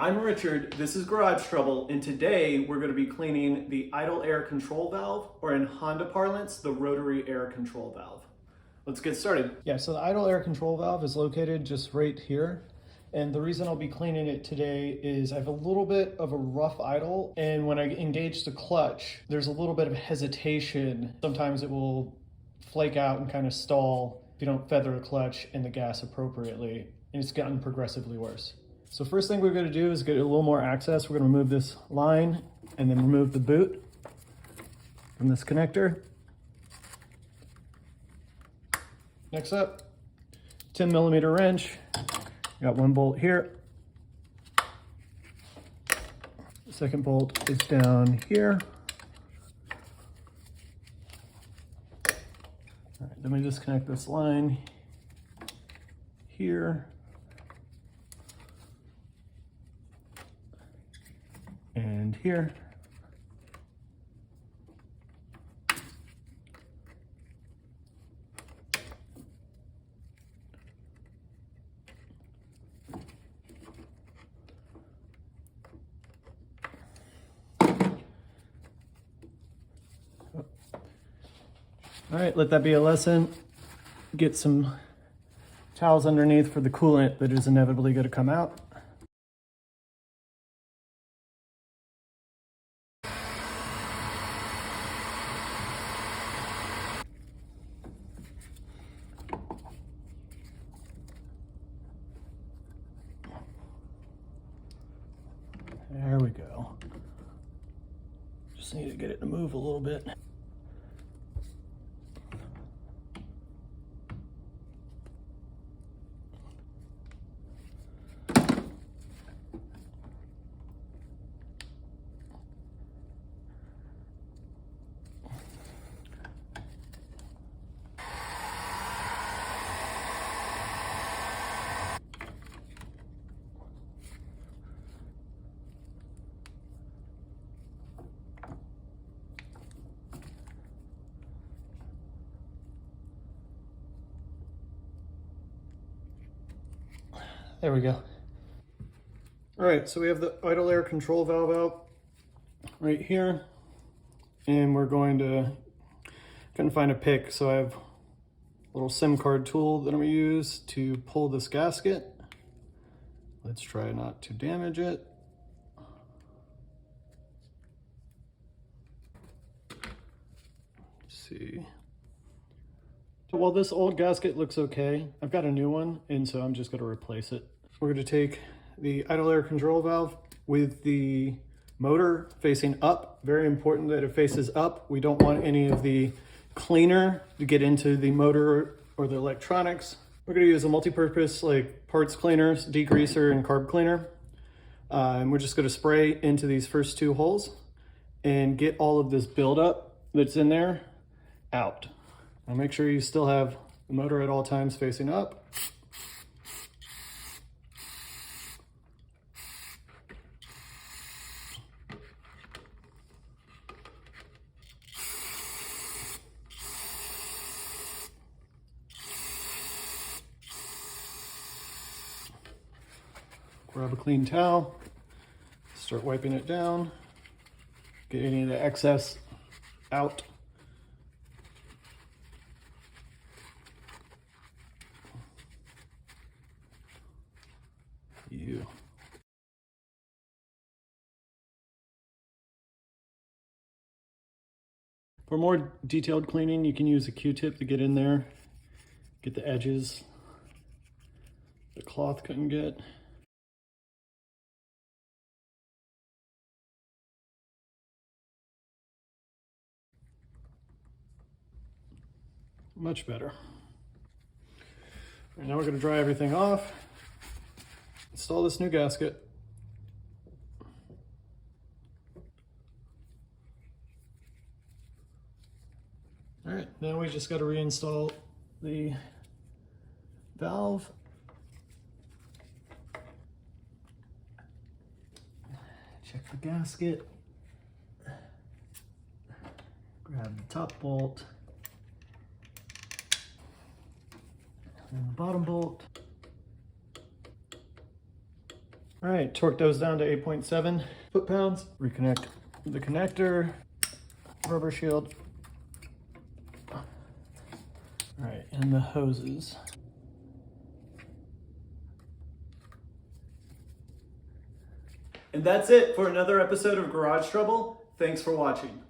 I'm Richard, this is Garage Trouble, and today we're going to be cleaning the idle air control valve, or in Honda parlance, the rotary air control valve. Let's get started. Yeah, so the idle air control valve is located just right here. And the reason I'll be cleaning it today is I have a little bit of a rough idle, and when I engage the clutch, there's a little bit of hesitation. Sometimes it will flake out and kind of stall if you don't feather the clutch and the gas appropriately, and it's gotten progressively worse. So first thing we're going to do is get a little more access. We're going to remove this line and then remove the boot from this connector. Next up, 10 millimeter wrench. Got one bolt here. The second bolt is down here. All right, let me disconnect this line here. And here. All right, let that be a lesson. Get some towels underneath for the coolant that is inevitably going to come out. There we go. Just need to get it to move a little bit. There we go. All right, so we have the idle air control valve out right here, and we're going to find a pick. So I have a little SIM card tool that I'm gonna use to pull this gasket. Let's try not to damage it. Let's see. While this old gasket looks okay, I've got a new one, and so I'm just gonna replace it. We're gonna take the idle air control valve with the motor facing up. Very important that it faces up. We don't want any of the cleaner to get into the motor or the electronics. We're gonna use a multi-purpose like parts cleaner, degreaser, and carb cleaner. And we're just gonna spray into these first two holes and get all of this buildup that's in there out. Now make sure you still have the motor at all times facing up. Grab a clean towel, start wiping it down, get any of the excess out. For more detailed cleaning, you can use a Q-tip to get in there, get the edges the cloth couldn't get. Much better. And now we're going to dry everything off, install this new gasket. All right, now we just got to reinstall the valve. Check the gasket. Grab the top bolt. And the bottom bolt. All right, torque those down to 8.7 foot-pounds. Reconnect the connector, rubber shield. All right, and the hoses. And that's it for another episode of Garage Trouble. Thanks for watching.